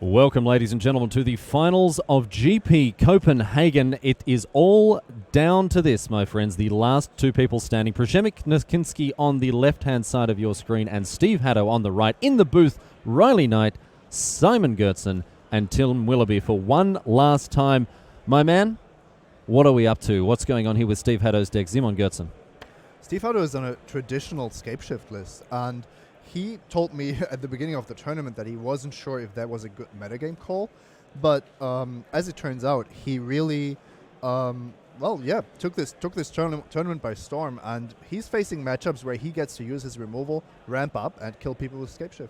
Welcome, ladies and gentlemen, to the finals of GP Copenhagen. It is all down to this, my friends. The last two people standing, Przemek Knocinski on the left-hand side of your screen and Steve Hatto on the right. In the booth, Riley Knight, Simon Gertsen, and Tim Willoughby for one last time. My man, what are we up to? What's going on here with Steve Hatto's deck? Simon Gertsen. Steve Hatto is on a traditional scapeshift list, and he told me at the beginning of the tournament that he wasn't sure if that was a good metagame call, but as it turns out, he really, took this tournament by storm, and he's facing matchups where he gets to use his removal, ramp up, and kill people with scapeshift.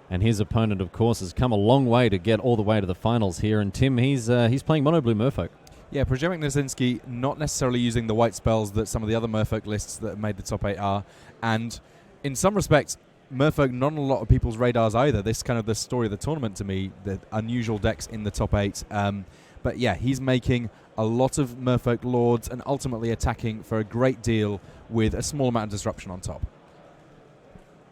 And his opponent, of course, has come a long way to get all the way to the finals here. And Tim, he's playing mono blue Merfolk. Yeah, Przemek Knocinski not necessarily using the white spells that some of the other Merfolk lists that made the top 8 are, and in some respects, Merfolk not on a lot of people's radars either. This is kind of the story of the tournament to me, the unusual decks in the top 8. But yeah, he's making a lot of Merfolk Lords and ultimately attacking for a great deal with a small amount of disruption on top.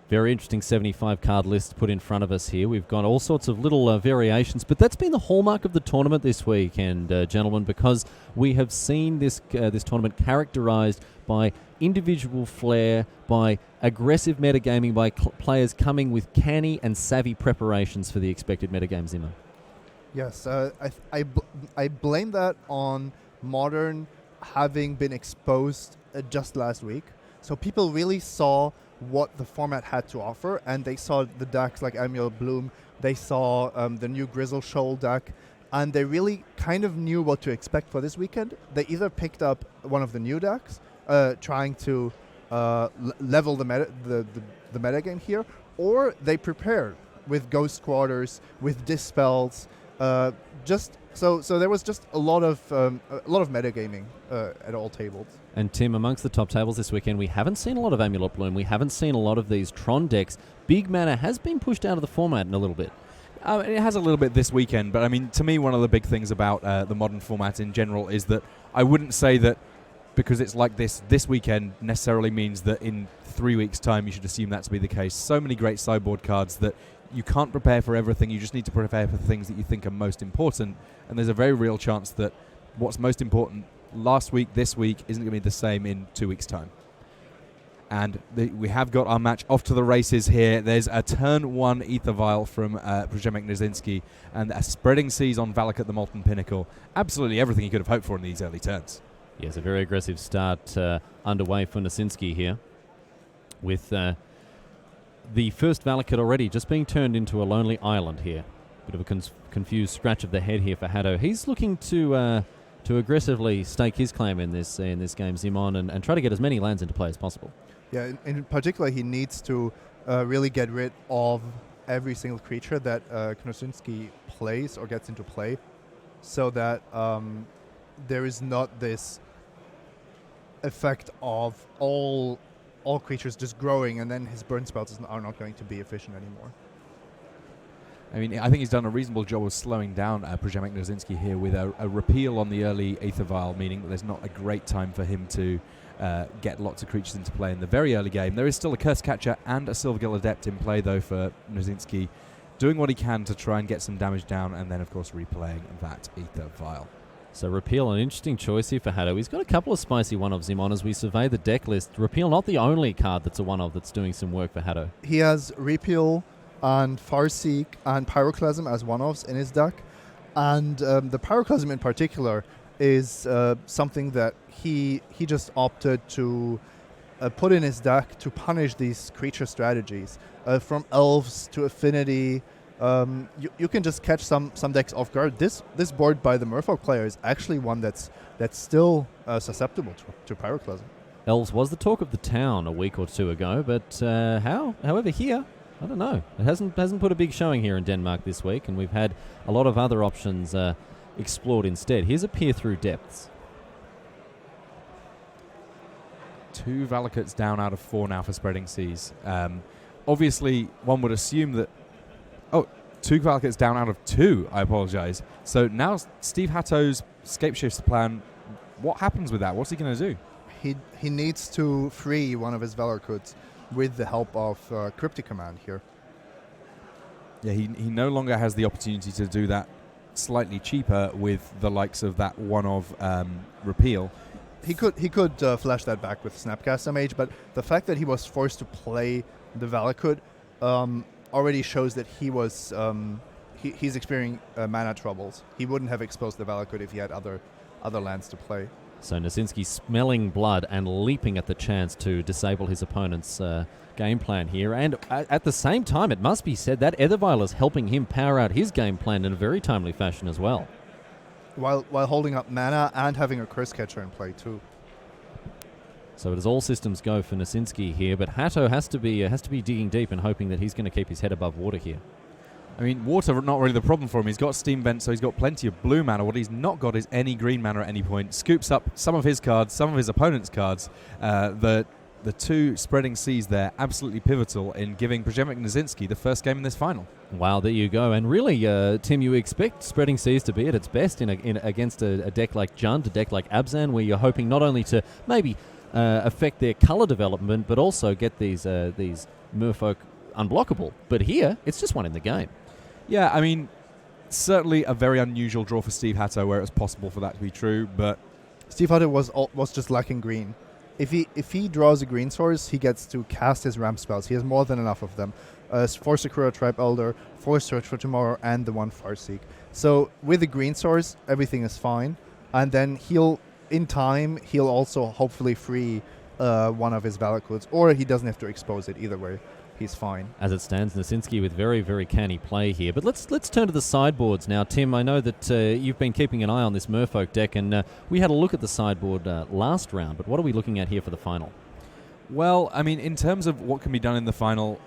Very interesting 75-card list put in front of us here. We've got all sorts of little variations, but that's been the hallmark of the tournament this weekend, gentlemen, because we have seen this tournament characterized by individual flair, by aggressive metagaming, by players coming with canny and savvy preparations for the expected metagame, Zimmer. Yes, I blame that on Modern having been exposed just last week. So people really saw what the format had to offer, and they saw the decks like Amulet Bloom, they saw the new Grizzle Shoal deck, and they really kind of knew what to expect for this weekend. They either picked up one of the new decks, trying to level the metagame here, or they prepared with Ghost Quarters, with Dispels, so there was just a lot of metagaming at all tables. And Tim, amongst the top tables this weekend, we haven't seen a lot of Amulet Bloom. We haven't seen a lot of these Tron decks. Big Mana has been pushed out of the format in a little bit. It has a little bit this weekend, but I mean, to me, one of the big things about the Modern format in general is that I wouldn't say that because it's like this weekend necessarily means that in 3 weeks' time you should assume that to be the case. So many great sideboard cards that you can't prepare for everything. You just need to prepare for the things that you think are most important. And there's a very real chance that what's most important last week, this week, isn't going to be the same in 2 weeks' time. And we have got our match off to the races here. There's a turn 1 Ether Vial from Przemek Knocinski and a Spreading Seas on Valak at the Molten Pinnacle. Absolutely everything you could have hoped for in these early turns. Yes, a very aggressive start underway for Knocinski here, with the first Valakut already just being turned into a lonely island here. Bit of a confused scratch of the head here for Hatto. He's looking to aggressively stake his claim in this game, Zimon, and try to get as many lands into play as possible. Yeah, in particular, he needs to really get rid of every single creature that Knocinski plays or gets into play, so that there is not this effect of all creatures just growing, and then his burn spells are not going to be efficient anymore. I mean, I think he's done a reasonable job of slowing down Przemek Knocinski here with a repeal on the early Aether Vial, meaning that there's not a great time for him to get lots of creatures into play in the very early game. There is still a Curse Catcher and a Silvergill Adept in play, though, for Knocinski, doing what he can to try and get some damage down, and then, of course, replaying that Aether Vial. So Repeal, an interesting choice here for Hatto. He's got a couple of spicy one-offs him on as we survey the deck list. Repeal, not the only card that's a one-off that's doing some work for Hatto. He has Repeal and Farseek and Pyroclasm as one-offs in his deck. And the Pyroclasm in particular is something that he just opted to put in his deck to punish these creature strategies. From Elves to Affinity, you can just catch some decks off guard. This board by the Merfolk player is actually one that's still susceptible to Pyroclasm. Elves was the talk of the town a week or two ago, but however here, I don't know. It hasn't put a big showing here in Denmark this week, and we've had a lot of other options explored instead. Here's a Peer Through Depths. 2 Valakuts down out of 4 now for Spreading Seas. Obviously, one would assume that... Oh, 2 Valakuts down out of 2, I apologize. So now Steve Hatto's Scapeshifts plan, what happens with that? What's he going to do? He needs to free one of his Valakuts with the help of Cryptic Command here. Yeah, he no longer has the opportunity to do that slightly cheaper with the likes of that one of repeal. He could flash that back with Snapcaster Mage, but the fact that he was forced to play the Valakut already shows that he's experiencing mana troubles. He wouldn't have exposed the Valakut if he had other lands to play. So Knocinski smelling blood and leaping at the chance to disable his opponent's game plan here. And at the same time, it must be said that Ethervile is helping him power out his game plan in a very timely fashion as well. While holding up mana and having a Curse Catcher in play too. So it is all systems go for Knocinski here, but Hatto has to be digging deep and hoping that he's going to keep his head above water here. I mean, water not really the problem for him. He's got Steam Vent, so he's got plenty of blue mana. What he's not got is any green mana at any point. Scoops up some of his cards, some of his opponent's cards. The two spreading seas there, absolutely pivotal in giving Przemek Knocinski the first game in this final. Wow, there you go. And really, Tim, you expect spreading seas to be at its best against a deck like Jund, a deck like Abzan, where you're hoping not only to maybe affect their color development, but also get these merfolk unblockable. But here, it's just one in the game. Yeah, I mean, certainly a very unusual draw for Steve Hatto where it was possible for that to be true, but Steve Hatto was just lacking green. If he draws a green source, he gets to cast his ramp spells. He has more than enough of them. Force Sakura, Tribe Elder, Force Search for Tomorrow, and the one Farseek. So with the green source, everything is fine. And then in time, he'll also hopefully free one of his Valakuts, or he doesn't have to expose it. Either way, he's fine. As it stands, Knocinski with very, very canny play here. But let's turn to the sideboards now. Tim, I know that you've been keeping an eye on this Merfolk deck, and we had a look at the sideboard last round, but what are we looking at here for the final? Well, I mean, in terms of what can be done in the final,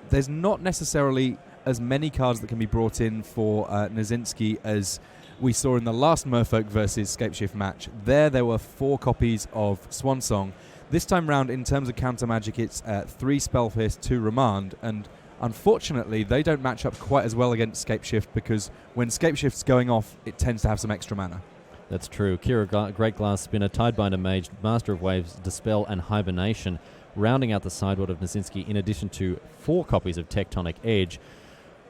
there's not necessarily as many cards that can be brought in for Knocinski as we saw in the last Merfolk versus Scapeshift match. There were 4 copies of Swansong. This time round, in terms of counter magic, it's 3 Spell Pierce, 2 Remand, and unfortunately, they don't match up quite as well against Scapeshift because when Scapeshift's going off, it tends to have some extra mana. That's true. Kira, Great Glass Spinner, Tidebinder Mage, Master of Waves, Dispel, and Hibernation, rounding out the sideboard of Knocinski, in addition to 4 copies of Tectonic Edge.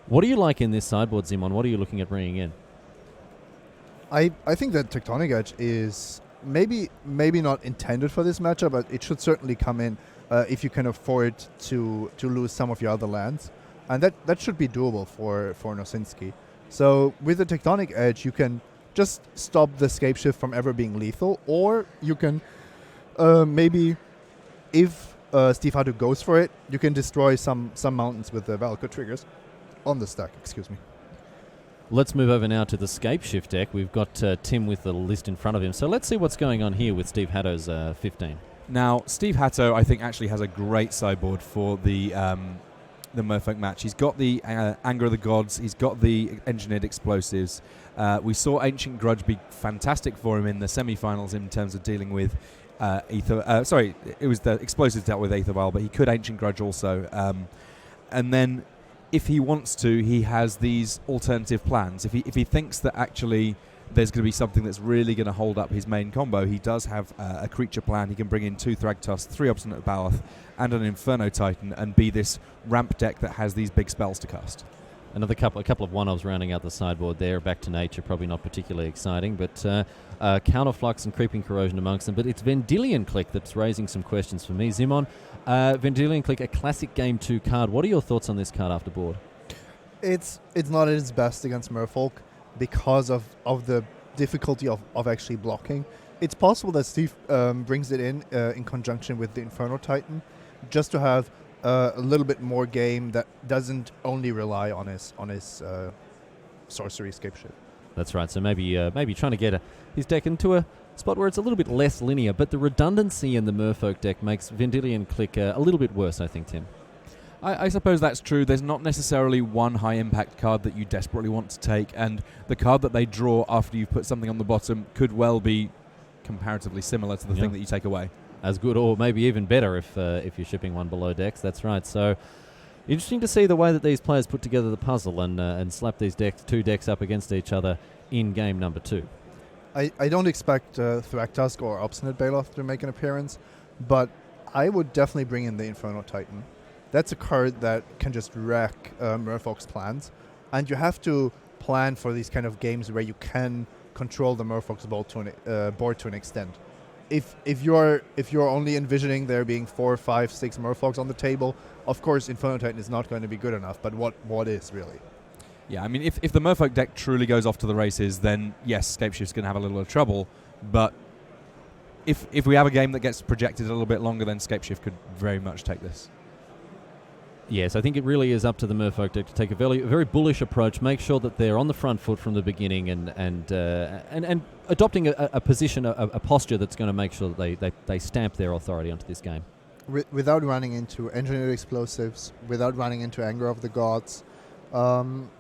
What do you like in this sideboard, Zimon? What are you looking at bringing in? I think that Tectonic Edge is maybe not intended for this matchup, but it should certainly come in if you can afford to lose some of your other lands, and that should be doable for Knocinski. So with the Tectonic Edge, you can just stop the Scapeshift from ever being lethal, or you can maybe, if Steve Hatto goes for it, you can destroy some mountains with the Valakut triggers on the stack. Excuse me. Let's move over now to the Scapeshift deck. We've got Tim with the list in front of him. So let's see what's going on here with Steve Hatto's 15. Now, Steve Hatto, I think, actually has a great sideboard for the Merfolk match. He's got the Anger of the Gods. He's got the Engineered Explosives. We saw Ancient Grudge be fantastic for him in the semi-finals in terms of dealing with it was the Explosives dealt with Aethervile, but he could Ancient Grudge also. And then if he wants to, he has these alternative plans. If he thinks that actually there's going to be something that's really going to hold up his main combo, he does have a creature plan. He can bring in 2 Thragtusk, 3 Obstinate Baloth, and an Inferno Titan, and be this ramp deck that has these big spells to cast. A couple of one-offs rounding out the sideboard there. Back to Nature, probably not particularly exciting, but Counterflux and Creeping Corrosion amongst them. But it's Vendilion Click that's raising some questions for me. Zimon, Vendilion Click, a classic Game 2 card. What are your thoughts on this card after board? It's not at its best against Merfolk because of the difficulty of actually blocking. It's possible that Steve brings it in conjunction with the Inferno Titan, just to have a little bit more game that doesn't only rely on his sorcery Scapeshift. That's right. So maybe trying to get his deck into a spot where it's a little bit less linear, but the redundancy in the Merfolk deck makes Vendilion Click a little bit worse, I think, Tim. I suppose that's true. There's not necessarily one high-impact card that you desperately want to take, and the card that they draw after you've put something on the bottom could well be comparatively similar to the thing that you take away. As good, or maybe even better if you're shipping one below decks. That's right. So interesting to see the way that these players put together the puzzle and slap these two decks up against each other in game number 2. I don't expect Thragtusk or Obstinate Baloth to make an appearance, but I would definitely bring in the Inferno Titan. that's a card that can just wreck Merfolk's plans. And you have to plan for these kind of games where you can control the Merfolk's board to an extent. If you're only envisioning there being 4, 5, 6 Merfolks on the table, of course Inferno Titan is not going to be good enough. But what is really? Yeah, I mean, if the Merfolk deck truly goes off to the races, then yes, Scapeshift's going to have a little bit of trouble. But if we have a game that gets projected a little bit longer, then Scapeshift could very much take this. Yes, I think it really is up to the Merfolk deck to take a very bullish approach, make sure that they're on the front foot from the beginning, and adopting a position, a posture that's going to make sure that they stamp their authority onto this game. Without running into engineered explosives, without running into Anger of the Gods,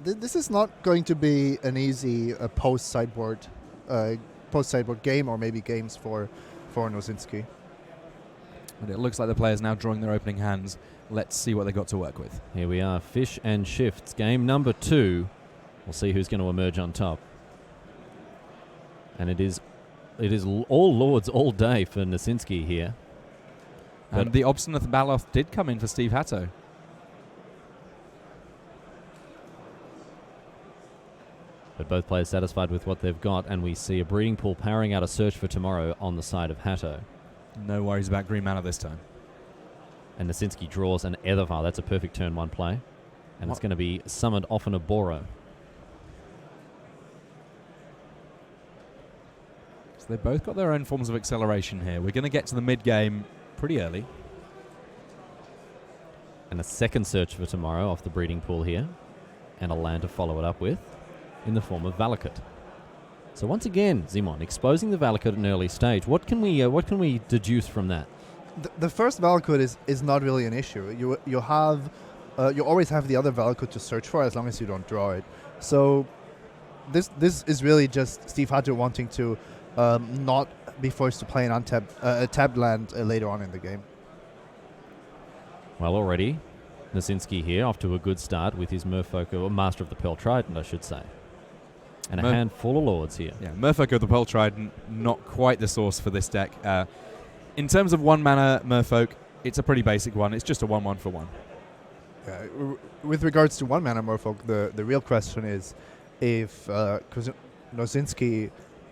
this is not going to be an easy post-sideboard game, or maybe games for Knocinski. But it looks like the players now drawing their opening hands. Let's see what they got to work with. Here we are, Fish and Shifts, game number 2. We'll see who's going to emerge on top. And it is all Lords all day for Knocinski here. And the Obstinate Baloth did come in for Steve Hatto. But both players satisfied with what they've got, and we see a breeding pool powering out a search for tomorrow on the side of Hatto. No worries about green mana this time. And Knocinski draws an Ethervile. That's a perfect turn 1 play. And it's going to be summoned off an Aboro. So they've both got their own forms of acceleration here. We're going to get to the mid-game pretty early. And a second search for tomorrow off the breeding pool here. And a land to follow it up with in the form of Valakut. So once again, Simon, exposing the Valakut at an early stage. What can we deduce from that? The first Valakut is not really an issue. You always have the other Valakut to search for as long as you don't draw it. So this is really just Steve Hatto wanting to not be forced to play an tapped land later on in the game. Well, already Knocinski here off to a good start with his Merfolk, or Master of the Pearl Trident, I should say. And a hand full of Lords here. Yeah, Merfolk of the Pearl Trident, not quite the source for this deck. In terms of 1 mana Merfolk, it's a pretty basic one. It's just a 1/1 for 1. Yeah, with regards to 1 mana Merfolk, the real question is if Knocinski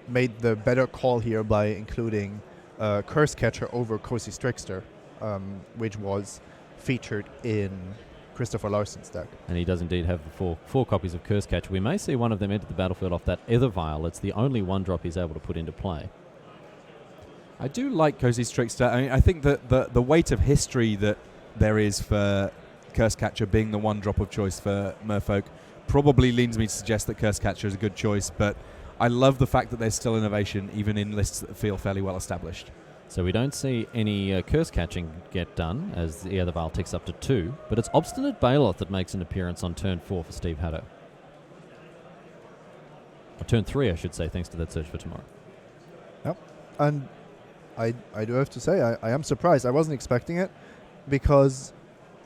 made the better call here by including Curse Catcher over Cozy's Trickster, which was featured in Christopher Larsen's deck. And he does indeed have the four copies of Curse Catcher. We may see one of them enter the battlefield off that Ethervile. It's the only 1-drop he's able to put into play. I do like Cozy's Trickster. I mean, I think that the weight of history that there is for Curse Catcher being the 1-drop of choice for Merfolk probably leads me to suggest that Curse Catcher is a good choice, but I love the fact that there's still innovation even in lists that feel fairly well established. So we don't see any curse catching get done as the Ethervile ticks up to 2, but it's Obstinate Baloth that makes an appearance on turn 4 for Steve Hatto. Or turn 3, I should say, thanks to that search for tomorrow. Yep. And I do have to say, I am surprised. I wasn't expecting it because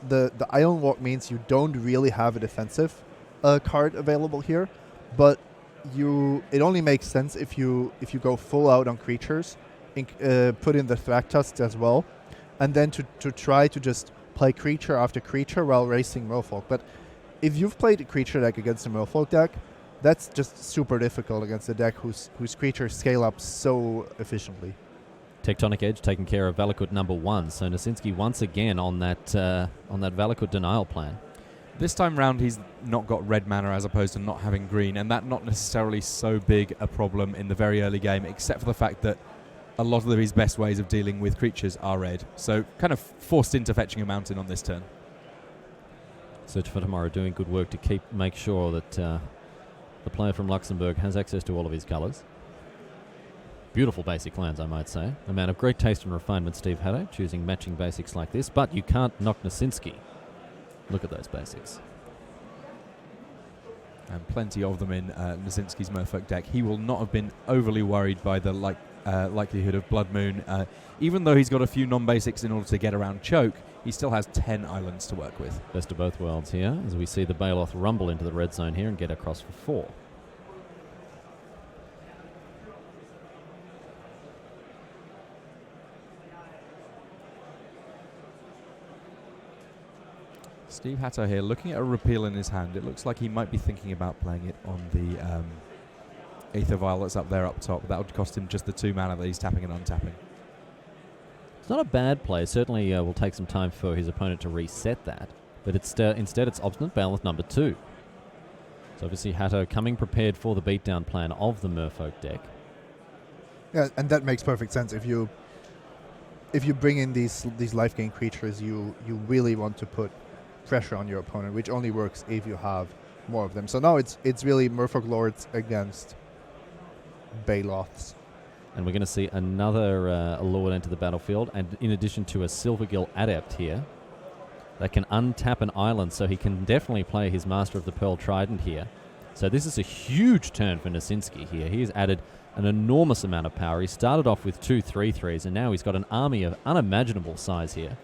the Island Walk means you don't really have a defensive card available here, but it only makes sense if you go full out on creatures, put in the Thragtusk as well, and then to try to just play creature after creature while racing Merfolk. But if you've played a creature deck against a Merfolk deck, that's just super difficult against a deck whose creatures scale up so efficiently. Tectonic Edge taking care of Valakut number 1, so Knocinski once again on that Valakut denial plan. This time round he's not got red mana as opposed to not having green, and that not necessarily so big a problem in the very early game, except for the fact that a lot of his best ways of dealing with creatures are red. So kind of forced into fetching a mountain on this turn. Search for Tomorrow doing good work to make sure that the player from Luxembourg has access to all of his colours. Beautiful basic lands, I might say. A man of great taste and refinement, Steve Hatto, choosing matching basics like this, but you can't knock Knocinski. Look at those basics. And plenty of them in Knocinski's Merfolk deck. He will not have been overly worried by the likelihood of Blood Moon. Even though he's got a few non-basics in order to get around Choke, he still has 10 islands to work with. Best of both worlds here, as we see the Baloth rumble into the red zone here and get across for 4. Steve Hatto here, looking at a repeal in his hand. It looks like he might be thinking about playing it on the Aether Vial that's up there up top. That would cost him just the 2 mana that he's tapping and untapping. It's not a bad play. Certainly will take some time for his opponent to reset that. But instead it's Obstinate Bailiff number 2. So obviously Hatto coming prepared for the beatdown plan of the Merfolk deck. Yeah, and that makes perfect sense. If you bring in these life gain creatures, you really want to put pressure on your opponent, which only works if you have more of them. So now it's really Merfolk Lords against Baloths. And we're going to see another Lord enter the battlefield, and in addition to a Silvergill Adept here, that can untap an island, so he can definitely play his Master of the Pearl Trident here. So this is a huge turn for Knocinski here. He has added an enormous amount of power. He started off with 2 3/3s, and now he's got an army of unimaginable size here.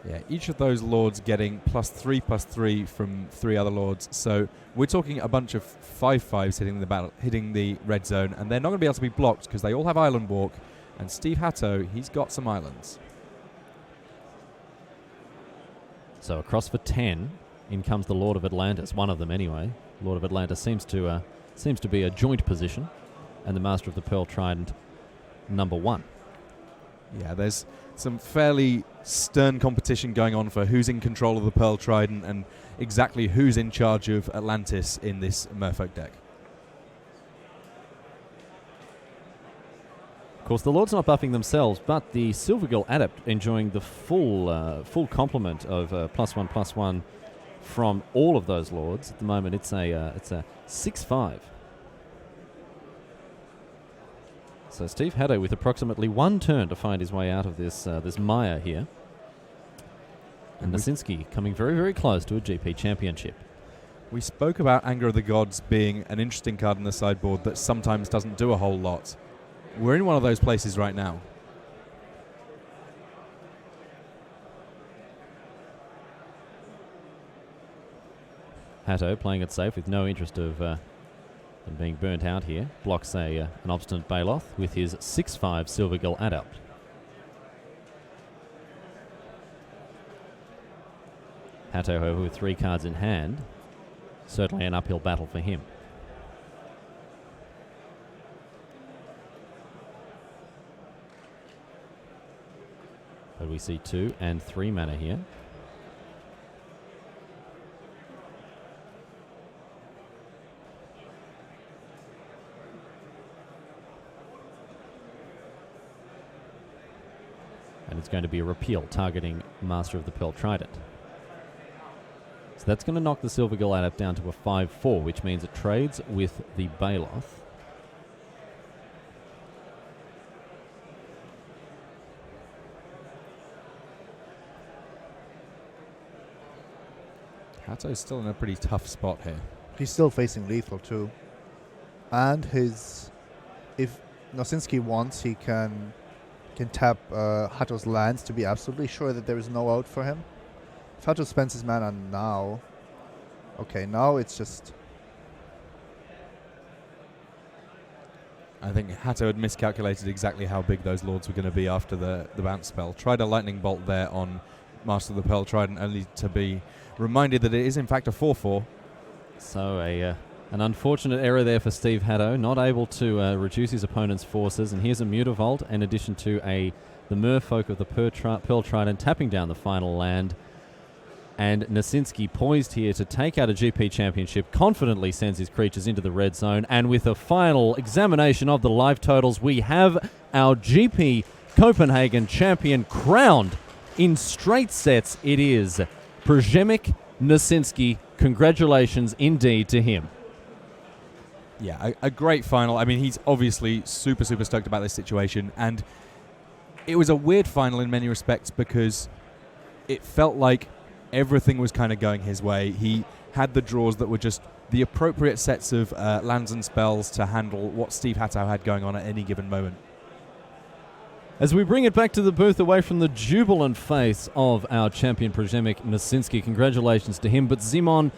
Yeah, each of those lords getting +3/+3 from 3 other lords. So we're talking a bunch of 5/5s hitting the red zone, and they're not going to be able to be blocked because they all have Island Walk. And Steve Hatto, he's got some islands. So across for 10, in comes the Lord of Atlantis, one of them anyway. Lord of Atlantis seems to be a joint position, and the Master of the Pearl Trident number 1. Yeah, there's some fairly stern competition going on for who's in control of the Pearl Trident and exactly who's in charge of Atlantis in this Merfolk deck. Of course, the Lords not buffing themselves, but the Silvergill Adept enjoying the full complement of +1/+1 from all of those Lords. At the moment, it's a 6/5. So Steve Hatto with approximately 1 turn to find his way out of this mire here. And Knocinski coming very, very close to a GP championship. We spoke about Anger of the Gods being an interesting card in the sideboard that sometimes doesn't do a whole lot. We're in one of those places right now. Hatto playing it safe with no interest of in being burnt out here. Blocks an Obstinate Baloth with his 6/5 Silvergill Adept. Hatto, however, with 3 cards in hand, certainly an uphill battle for him. But we see 2 and 3 mana here. And it's going to be a repeal targeting Master of the Pearl Trident. So that's going to knock the Silvergill Adept down to a 5/4, which means it trades with the Baloth. Hatto's still in a pretty tough spot here. He's still facing lethal too. And if Knocinski wants, he can tap Hatto's lands to be absolutely sure that there is no out for him. If Hatto spends his mana now, okay, now it's just... I think Hatto had miscalculated exactly how big those lords were going to be after the bounce spell. Tried a lightning bolt there on Master of the Pearl Trident, only to be reminded that it is in fact a 4/4. So an unfortunate error there for Steve Hatto, not able to reduce his opponent's forces. And here's a Mutavault in addition to the Merfolk of the Pearl Trident tapping down the final land. And Knocinski poised here to take out a GP championship, confidently sends his creatures into the red zone. And with a final examination of the life totals, we have our GP Copenhagen champion crowned in straight sets. It is Przemek Knocinski. Congratulations indeed to him. Yeah, a great final. I mean, he's obviously super, super stoked about this situation. And it was a weird final in many respects because it felt like everything was kind of going his way. He had the draws that were just the appropriate sets of lands and spells to handle what Steve Hatto had going on at any given moment. As we bring it back to the booth away from the jubilant face of our champion Przemek Knocinski, congratulations to him. But Zimon,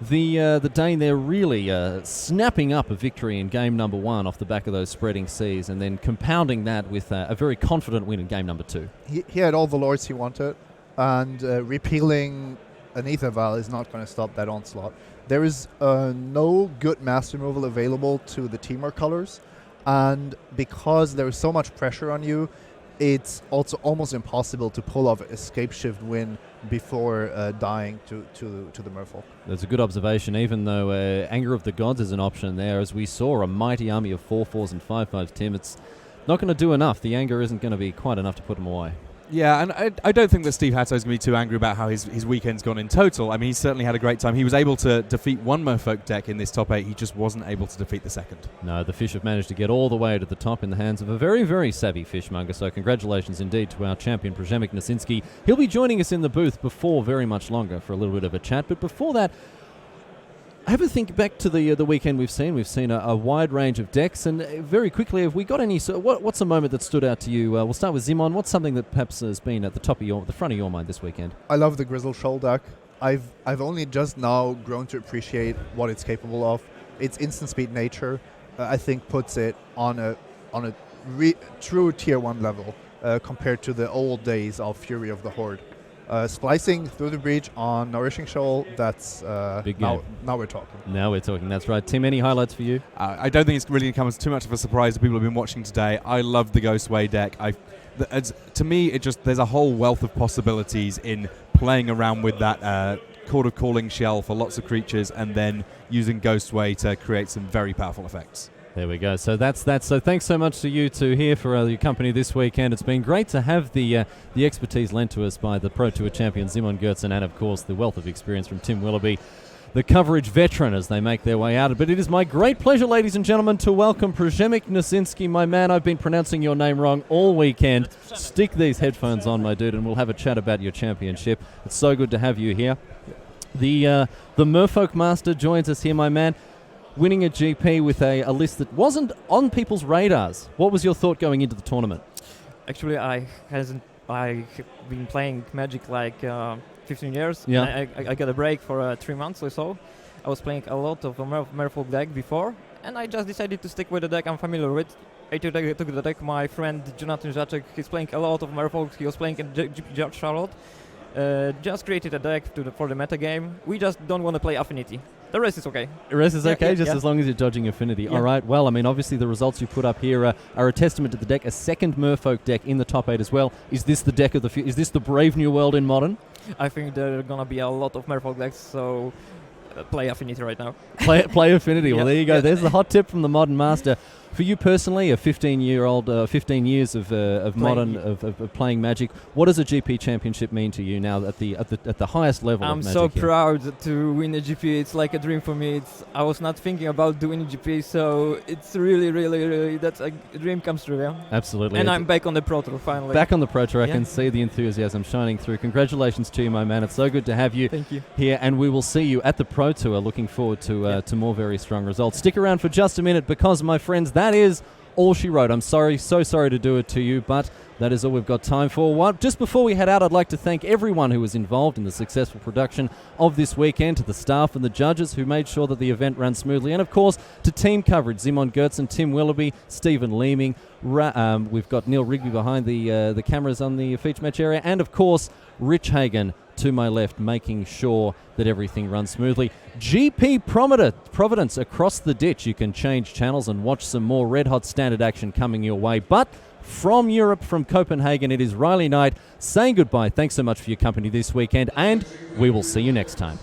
the Dane there really snapping up a victory in game number 1 off the back of those spreading seas, and then compounding that with a very confident win in game number 2. He had all the lords he wanted. and repealing an Aether Vial is not going to stop that onslaught. There is no good mass removal available to the teamwork colors, and because there is so much pressure on you, it's also almost impossible to pull off an escape shift win before dying to the Merfolk. That's a good observation, even though Anger of the Gods is an option there. As we saw, a mighty army of 4/4s and 5/5s, Tim, it's not going to do enough. The anger isn't going to be quite enough to put him away. Yeah, and I don't think that Steve Hatto is going to be too angry about how his weekend's gone in total. I mean, he certainly had a great time. He was able to defeat one Merfolk deck in this top 8. He just wasn't able to defeat the second. No, the Fish have managed to get all the way to the top in the hands of a very, very savvy fishmonger. So congratulations indeed to our champion, Przemek Knocinski. He'll be joining us in the booth before very much longer for a little bit of a chat. But before that, have a think back to the weekend we've seen. We've seen a wide range of decks, and very quickly, have we got any? What's a moment that stood out to you? We'll start with Zimon. What's something that perhaps has been at the front of your mind this weekend? I love the Grizzle Shoal deck. I've only just now grown to appreciate what it's capable of. Its instant speed nature, I think, puts it on a true tier 1 level compared to the old days of Fury of the Horde. Splicing through the breach on Nourishing Shoal, that's Big now we're talking. Now we're talking, that's right. Tim, any highlights for you? I don't think it's really going to come as too much of a surprise to people who have been watching today. I love the Ghostway deck. To me, there's a whole wealth of possibilities in playing around with that Court of Calling shell for lots of creatures and then using Ghostway to create some very powerful effects. There we go. So that's that. So thanks so much to you two here for your company this weekend. It's been great to have the expertise lent to us by the Pro Tour champion Simon Gertzen, and of course the wealth of experience from Tim Willoughby, the coverage veteran, as they make their way out. But it is my great pleasure, ladies and gentlemen, to welcome Przemek Knocinski. My man, I've been pronouncing your name wrong all weekend. Stick these headphones on, my dude, and we'll have a chat about your championship. It's so good to have you here. The Merfolk Master joins us here, my man. Winning a GP with a list that wasn't on people's radars. What was your thought going into the tournament? Actually, I've been playing Magic like 15 years. Yeah. I got a break for 3 months or so. I was playing a lot of Merfolk deck before, and I just decided to stick with the deck I'm familiar with. I took the deck. My friend Jonathan Zacek, he's playing a lot of Merfolk. He was playing in GP George Charlotte. Just created a deck for the meta game. We just don't want to play Affinity. The rest is okay. The rest is okay, as long as you're dodging Affinity. Yeah. All right. Well, I mean, obviously the results you put up here are a testament to the deck. A second Merfolk deck in the top 8 as well. Is this the deck of the? Is this the Brave New World in Modern? I think there are gonna be a lot of Merfolk decks, so play Affinity right now. Play Affinity. Well, there you go. Yeah. There's the hot tip from the Modern Master. For you personally, a 15 years of Modern of playing Magic. What does a GP championship mean to you now at the highest level? I'm of Magic so here? proud to win a GP. It's like a dream for me. I was not thinking about doing a GP, so it's really that's a dream comes true. Yeah. Absolutely. And I'm back on the Pro Tour finally. Back on the Pro Tour. I Yeah. can see the enthusiasm shining through. Congratulations to you, my man. It's so good to have you. Thank you. Here, and we will see you at the Pro Tour. Looking forward to more very strong results. Stick around for just a minute because, my friends, that is all she wrote. I'm sorry, so sorry to do it to you, but that is all we've got time for. Just before we head out, I'd like to thank everyone who was involved in the successful production of this weekend, to the staff and the judges who made sure that the event ran smoothly, and of course to team coverage, Simon Gertzen, Tim Willoughby, Stephen Leeming, we've got Neil Rigby behind the cameras on the feature match area, and of course Rich Hagen to my left, making sure that everything runs smoothly. GP Providence across the ditch. You can change channels and watch some more red-hot standard action coming your way. But from Europe, from Copenhagen, it is Riley Knight saying goodbye. Thanks so much for your company this weekend, and we will see you next time.